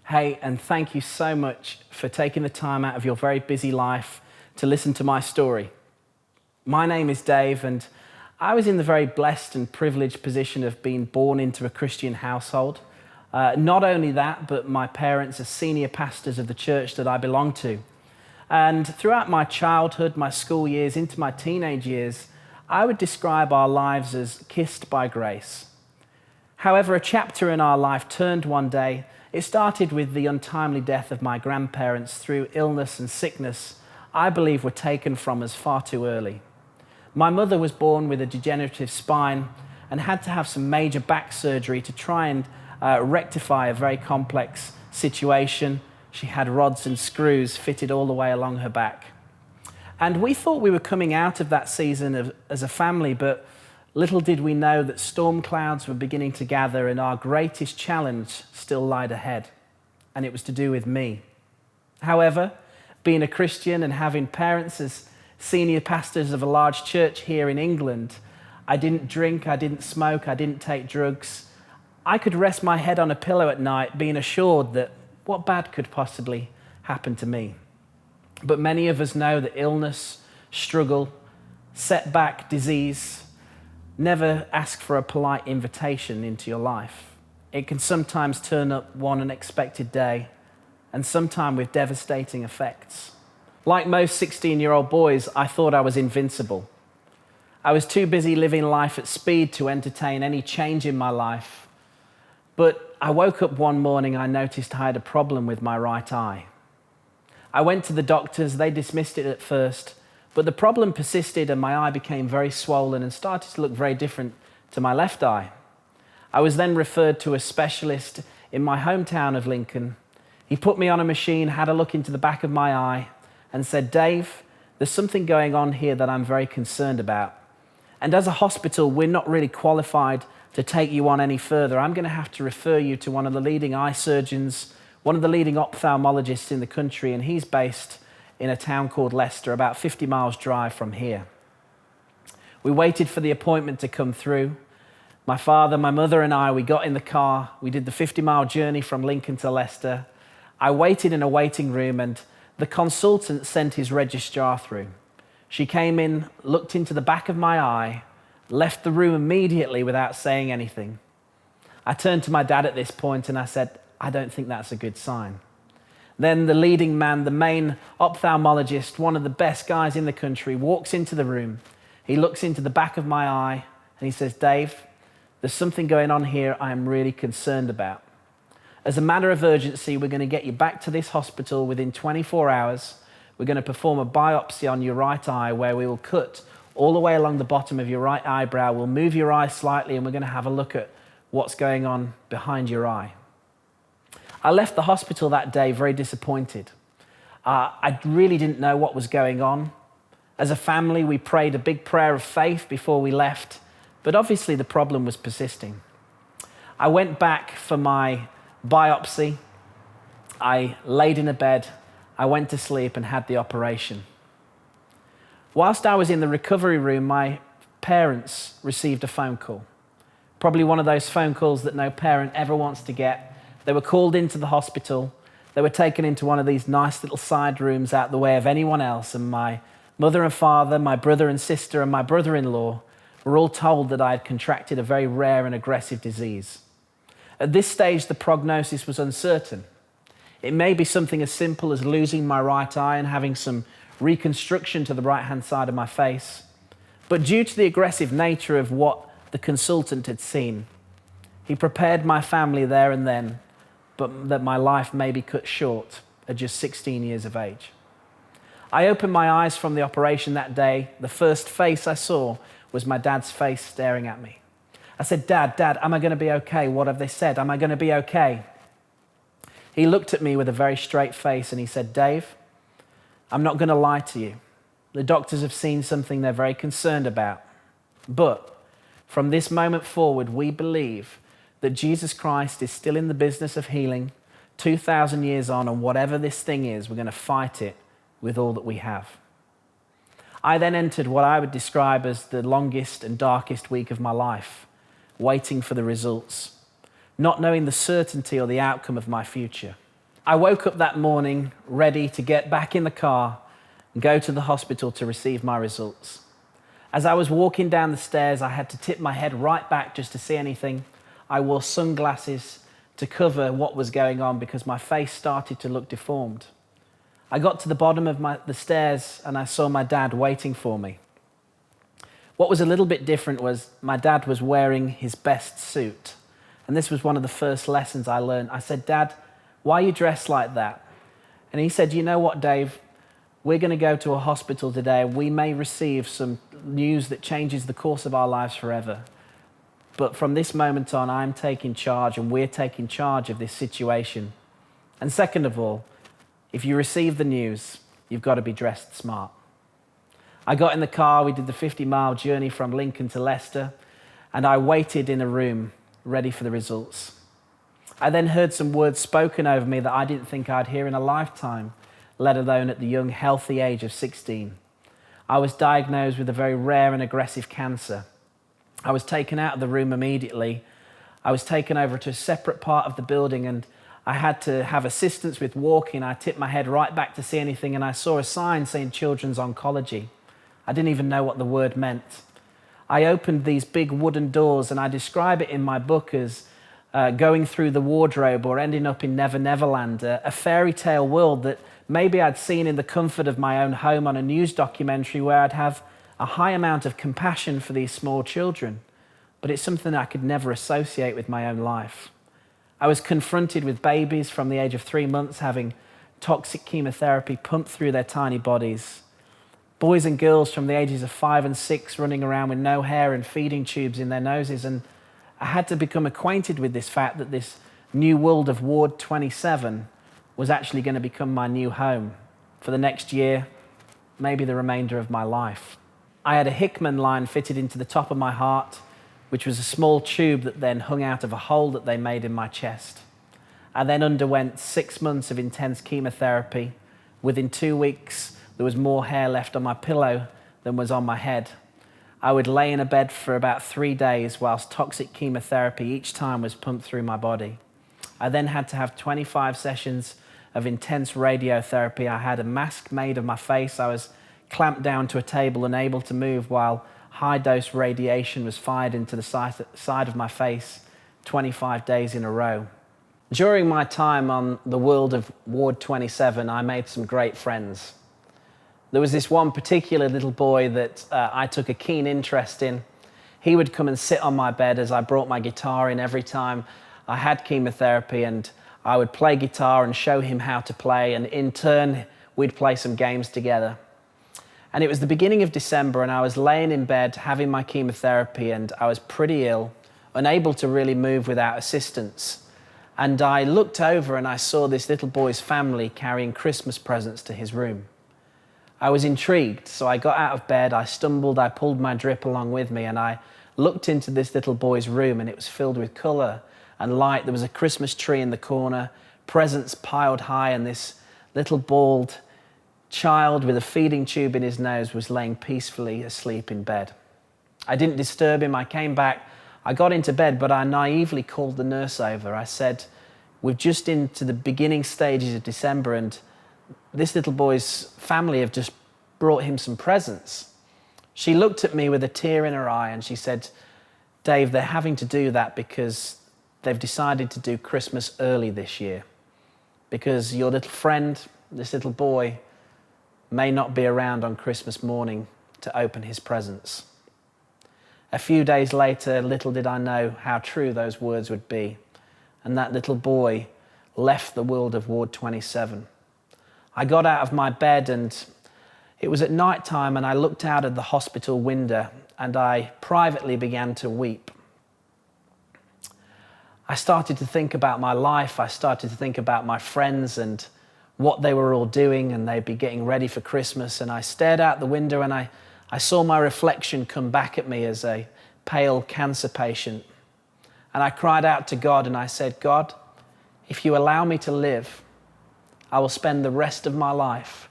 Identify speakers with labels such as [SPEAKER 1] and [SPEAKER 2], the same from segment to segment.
[SPEAKER 1] Hey, and thank you so much for taking the time out of your very busy life to listen to my story. My name is Dave, and I was in the very blessed and privileged position of being born into a Christian household. Not only that, but my parents are senior pastors of the church that I belong to. And throughout my childhood, my school years, into my teenage years, I would describe our lives as kissed by grace. However, a chapter in our life turned one day. It started with the untimely death of my grandparents through illness and sickness I believe were taken from us far too early. My mother was born with a degenerative spine and had to have some major back surgery to try and rectify a very complex situation. She had rods and screws fitted all the way along her back. And we thought we were coming out of that season as a family, but little did we know that storm clouds were beginning to gather and our greatest challenge still lied ahead, and it was to do with me. However, being a Christian and having parents as senior pastors of a large church here in England, I didn't drink, I didn't smoke, I didn't take drugs. I could rest my head on a pillow at night being assured that what bad could possibly happen to me? But many of us know that illness, struggle, setback, disease never ask for a polite invitation into your life. It can sometimes turn up one unexpected day, and sometimes with devastating effects. Like most 16-year-old boys, I thought I was invincible. I was too busy living life at speed to entertain any change in my life. But I woke up one morning, I noticed I had a problem with my right eye. I went to the doctors, they dismissed it at first, but the problem persisted and my eye became very swollen and started to look very different to my left eye. I was then referred to a specialist in my hometown of Lincoln. He put me on a machine, had a look into the back of my eye and said, "Dave, there's something going on here that I'm very concerned about. And as a hospital, we're not really qualified to take you on any further. I'm going to have to refer you to one of the leading eye surgeons, one of the leading ophthalmologists in the country, and he's based in a town called Leicester, about 50 miles drive from here." We waited for the appointment to come through. My father, my mother and I, we got in the car. We did the 50-mile journey from Lincoln to Leicester. I waited in a waiting room and the consultant sent his registrar through. She came in, looked into the back of my eye, left the room immediately without saying anything. I turned to my dad at this point and I said, "I don't think that's a good sign." Then the leading man, the main ophthalmologist, one of the best guys in the country, walks into the room. He looks into the back of my eye and he says, "Dave, there's something going on here I'm really concerned about. As a matter of urgency, we're going to get you back to this hospital within 24 hours. We're going to perform a biopsy on your right eye where we will cut all the way along the bottom of your right eyebrow. We'll move your eye slightly and we're going to have a look at what's going on behind your eye." I left the hospital that day very disappointed. I really didn't know what was going on. As a family, we prayed a big prayer of faith before we left, but obviously the problem was persisting. I went back for my biopsy. I laid in a bed. I went to sleep and had the operation. Whilst I was in the recovery room, my parents received a phone call. Probably one of those phone calls that no parent ever wants to get. They were called into the hospital. They were taken into one of these nice little side rooms out the way of anyone else, and my mother and father, my brother and sister, and my brother-in-law were all told that I had contracted a very rare and aggressive disease. At this stage, the prognosis was uncertain. It may be something as simple as losing my right eye and having some reconstruction to the right-hand side of my face. But due to the aggressive nature of what the consultant had seen, he prepared my family there and then, but that my life may be cut short at just 16 years of age. I opened my eyes from the operation that day. The first face I saw was my dad's face staring at me. I said, Dad, am I going to be okay? What have they said? Am I going to be okay?" He looked at me with a very straight face and he said, "Dave, I'm not going to lie to you. The doctors have seen something they're very concerned about. But from this moment forward, we believe that Jesus Christ is still in the business of healing 2,000 years on, and whatever this thing is, we're going to fight it with all that we have." I then entered what I would describe as the longest and darkest week of my life, waiting for the results, not knowing the certainty or the outcome of my future. I woke up that morning ready to get back in the car and go to the hospital to receive my results. As I was walking down the stairs, I had to tip my head right back just to see anything. I wore sunglasses to cover what was going on because my face started to look deformed. I got to the bottom of the stairs and I saw my dad waiting for me. What was a little bit different was my dad was wearing his best suit. And this was one of the first lessons I learned. I said, "Dad, why are you dressed like that?" And he said, "You know what, Dave? We're going to go to a hospital today. We may receive some news that changes the course of our lives forever. But from this moment on, I'm taking charge and we're taking charge of this situation. And second of all, if you receive the news, you've got to be dressed smart." I got in the car, we did the 50-mile journey from Lincoln to Leicester, and I waited in a room ready for the results. I then heard some words spoken over me that I didn't think I'd hear in a lifetime, let alone at the young, healthy age of 16. I was diagnosed with a very rare and aggressive cancer. I was taken out of the room immediately. I was taken over to a separate part of the building and I had to have assistance with walking. I tipped my head right back to see anything and I saw a sign saying Children's Oncology. I didn't even know what the word meant. I opened these big wooden doors and I describe it in my book as going through the wardrobe or ending up in Never Never Land, a fairy tale world that maybe I'd seen in the comfort of my own home on a news documentary where I'd have a high amount of compassion for these small children. But it's something I could never associate with my own life. I was confronted with babies from the age of 3 months having toxic chemotherapy pumped through their tiny bodies. Boys and girls from the ages of 5 and 6 running around with no hair and feeding tubes in their noses. And I had to become acquainted with this fact that this new world of Ward 27 was actually going to become my new home for the next year, maybe the remainder of my life. I had a Hickman line fitted into the top of my heart, which was a small tube that then hung out of a hole that they made in my chest. I then underwent 6 months of intense chemotherapy. Within 2 weeks, there was more hair left on my pillow than was on my head. I would lay in a bed for about 3 days whilst toxic chemotherapy each time was pumped through my body. I then had to have 25 sessions of intense radiotherapy. I had a mask made of my face. I was clamped down to a table, unable to move, while high-dose radiation was fired into the side of my face 25 days in a row. During my time on the world of Ward 27, I made some great friends. There was this one particular little boy that I took a keen interest in. He would come and sit on my bed as I brought my guitar in every time I had chemotherapy, and I would play guitar and show him how to play, and in turn, we'd play some games together. And it was the beginning of December, and I was laying in bed having my chemotherapy, and I was pretty ill, unable to really move without assistance. And I looked over and I saw this little boy's family carrying Christmas presents to his room. I was intrigued, so I got out of bed, I stumbled, I pulled my drip along with me, and I looked into this little boy's room, and it was filled with colour and light. There was a Christmas tree in the corner, presents piled high, and this little bald child with a feeding tube in his nose was laying peacefully asleep in bed. I didn't disturb him. I came back, I got into bed, but I naively called the nurse over. I said, "We're just into the beginning stages of December, and this little boy's family have just brought him some presents." She looked at me with a tear in her eye and she said, "Dave, they're having to do that because they've decided to do Christmas early this year. Because your little friend, this little boy, may not be around on Christmas morning to open his presents." A few days later, little did I know how true those words would be. And that little boy left the world of Ward 27. I got out of my bed and it was at night time, and I looked out of the hospital window and I privately began to weep. I started to think about my life. I started to think about my friends and what they were all doing, and they'd be getting ready for Christmas. And I stared out the window and I saw my reflection come back at me as a pale cancer patient. And I cried out to God and I said, "God, if you allow me to live, I will spend the rest of my life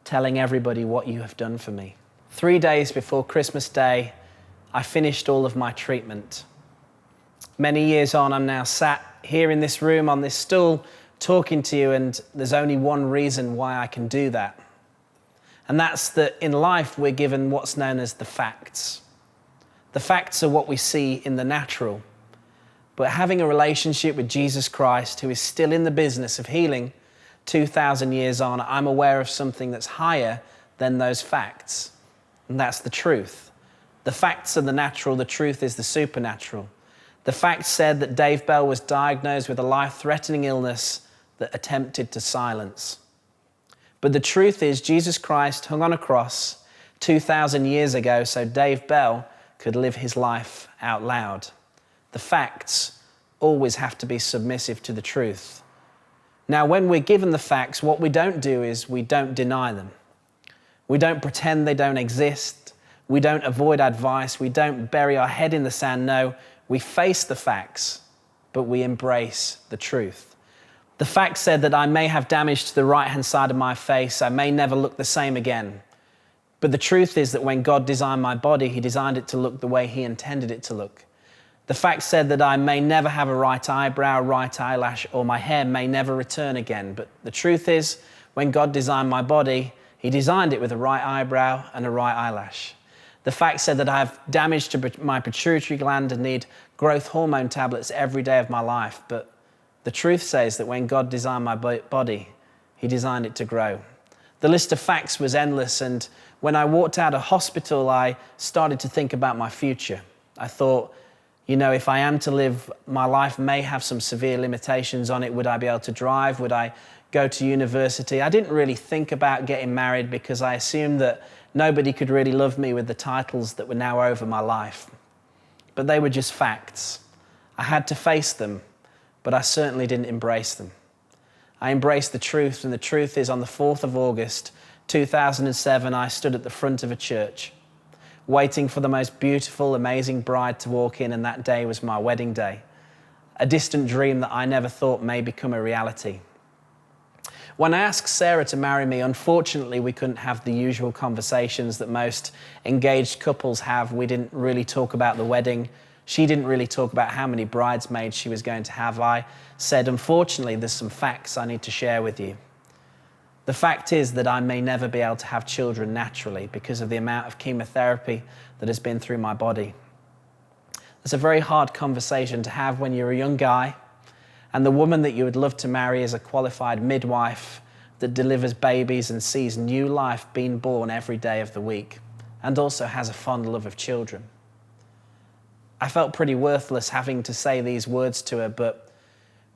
[SPEAKER 1] telling everybody what you have done for me." 3 days before Christmas Day, I finished all of my treatment. Many years on, I'm now sat here in this room on this stool
[SPEAKER 2] talking to you, and there's only one reason why I can do that. And that's that in life we're given what's known as the facts. The facts are what we see in the natural. But having a relationship with Jesus Christ, who is still in the business of healing 2,000 years on, I'm aware of something that's higher than those facts. And that's the truth. The facts are the natural, the truth is the supernatural. The facts said that Dave Bell was diagnosed with a life-threatening illness that attempted to silence. But the truth is Jesus Christ hung on a cross 2,000 years ago so Dave Bell could live his life out loud. The facts always have to be submissive to the truth. Now, when we're given the facts, what we don't do is we don't deny them. We don't pretend they don't exist. We don't avoid advice. We don't bury our head in the sand. No, we face the facts, but we embrace the truth. The fact said that I may have damage to the right-hand side of my face. I may never look the same again. But the truth is that when God designed my body, he designed it to look the way he intended it to look. The fact said that I may never have a right eyebrow, right eyelash, or my hair may never return again. But the truth is, when God designed my body, he designed it with a right eyebrow and a right eyelash. The fact said that I have damage to my pituitary gland and need growth hormone tablets every day of my life. But the truth says that when God designed my body, he designed it to grow. The list of facts was endless, and when I walked out of hospital, I started to think about my future. I thought, you know, if I am to live, my life may have some severe limitations on it. Would I be able to drive? Would I go to university? I didn't really think about getting married because I assumed that nobody could really love me with the titles that were now over my life. But they were just facts. I had to face them, but I certainly didn't embrace them. I embraced the truth, and the truth is on the 4th of August, 2007, I stood at the front of a church, waiting for the most beautiful, amazing bride to walk in, and that day was my wedding day. A distant dream that I never thought may become a reality. When I asked Sarah to marry me, unfortunately, we couldn't have the usual conversations that most engaged couples have. We didn't really talk about the wedding. She didn't really talk about how many bridesmaids she was going to have. I said, unfortunately, there's some facts I need to share with you. The fact is that I may never be able to have children naturally because of the amount of chemotherapy that has been through my body. It's a very hard conversation to have when you're a young guy and the woman that you would love to marry is a qualified midwife that delivers babies and sees new life being born every day of the week and also has a fond love of children. I felt pretty worthless having to say these words to her, but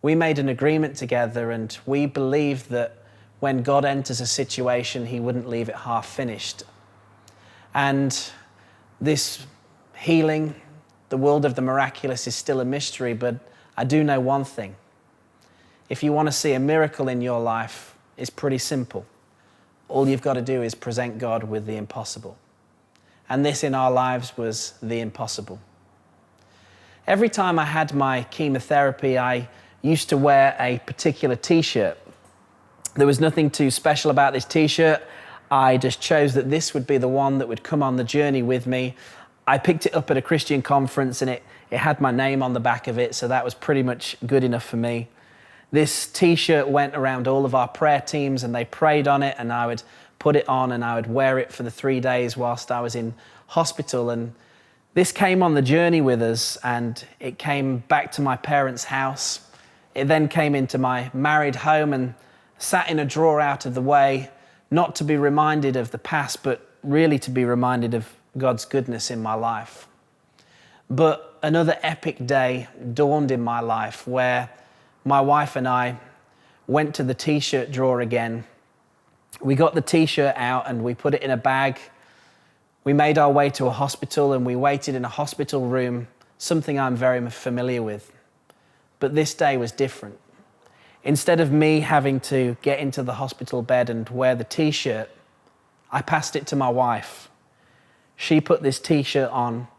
[SPEAKER 2] we made an agreement together and we believed that when God enters a situation, he wouldn't leave it half finished. And this healing, the world of the miraculous is still a mystery, but I do know one thing. If you want to see a miracle in your life, it's pretty simple. All you've got to do is present God with the impossible. And this in our lives was the impossible. Every time I had my chemotherapy, I used to wear a particular t-shirt. There was nothing too special about this t-shirt. I just chose that this would be the one that would come on the journey with me. I picked it up at a Christian conference and it had my name on the back of it, so that was pretty much good enough for me. This t-shirt went around all of our prayer teams and they prayed on it, and I would put it on and I would wear it for the 3 days whilst I was in hospital. And this came on the journey with us, and it came back to my parents' house. It then came into my married home and sat in a drawer out of the way, not to be reminded of the past, but really to be reminded of God's goodness in my life. But another epic day dawned in my life where my wife and I went to the t-shirt drawer again. We got the t-shirt out and we put it in a bag. We made our way to a hospital and we waited in a hospital room, something I'm very familiar with. But this day was different. Instead of me having to get into the hospital bed and wear the t-shirt, I passed it to my wife. She put this t-shirt on,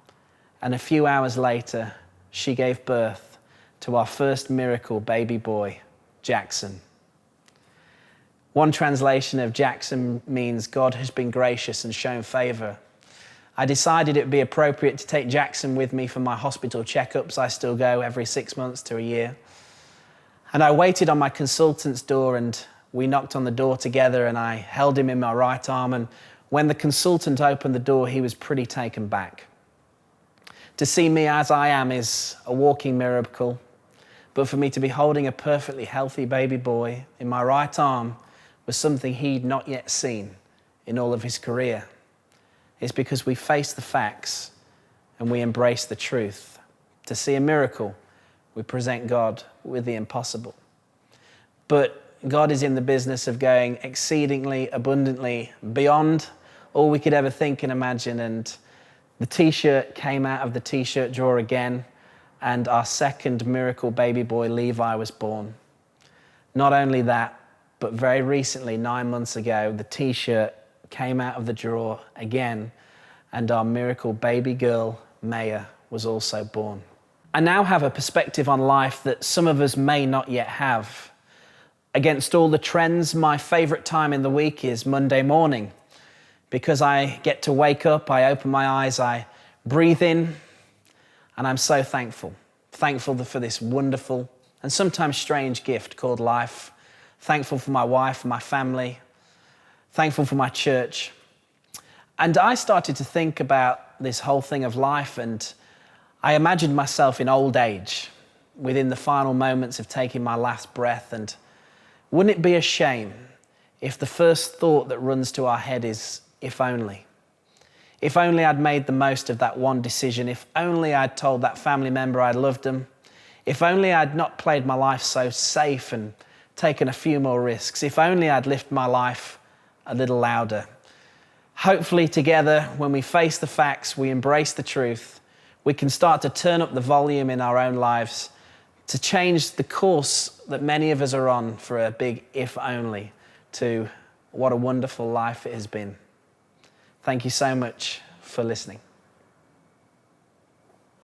[SPEAKER 2] and a few hours later, she gave birth to our first miracle baby boy, Jackson. One translation of Jackson means God has been gracious and shown favor. I decided it would be appropriate to take Jackson with me for my hospital checkups. I still go every 6 months to a year. And I waited on my consultant's door, and we knocked on the door together, and I held him in my right arm. And when the consultant opened the door, he was pretty taken back. To see me as I am is a walking miracle, but for me to be holding a perfectly healthy baby boy in my right arm was something he'd not yet seen in all of his career. It's because we face the facts and we embrace the truth. To see a miracle, we present God with the impossible. But God is in the business of going exceedingly abundantly beyond all we could ever think and imagine. And the t-shirt came out of the t-shirt drawer again, and our second miracle baby boy, Levi, was born. Not only that, but very recently, 9 months ago, the t-shirt came out of the drawer again, and our miracle baby girl, Maya, was also born. I now have a perspective on life that some of us may not yet have. Against all the trends, my favorite time in the week is Monday morning, because I get to wake up, I open my eyes, I breathe in, and I'm so thankful. Thankful for this wonderful and sometimes strange gift called life. Thankful for my wife and my family. Thankful for my church. And I started to think about this whole thing of life, and I imagined myself in old age, within the final moments of taking my last breath. And wouldn't it be a shame if the first thought that runs to our head is, if only? If only I'd made the most of that one decision. If only I'd told that family member I loved them. If only I'd not played my life so safe and taken a few more risks. If only I'd lived my life a little louder. Hopefully together, when we face the facts, we embrace the truth, we can start to turn up the volume in our own lives to change the course that many of us are on for a big if only to what a wonderful life it has been. Thank you so much for listening.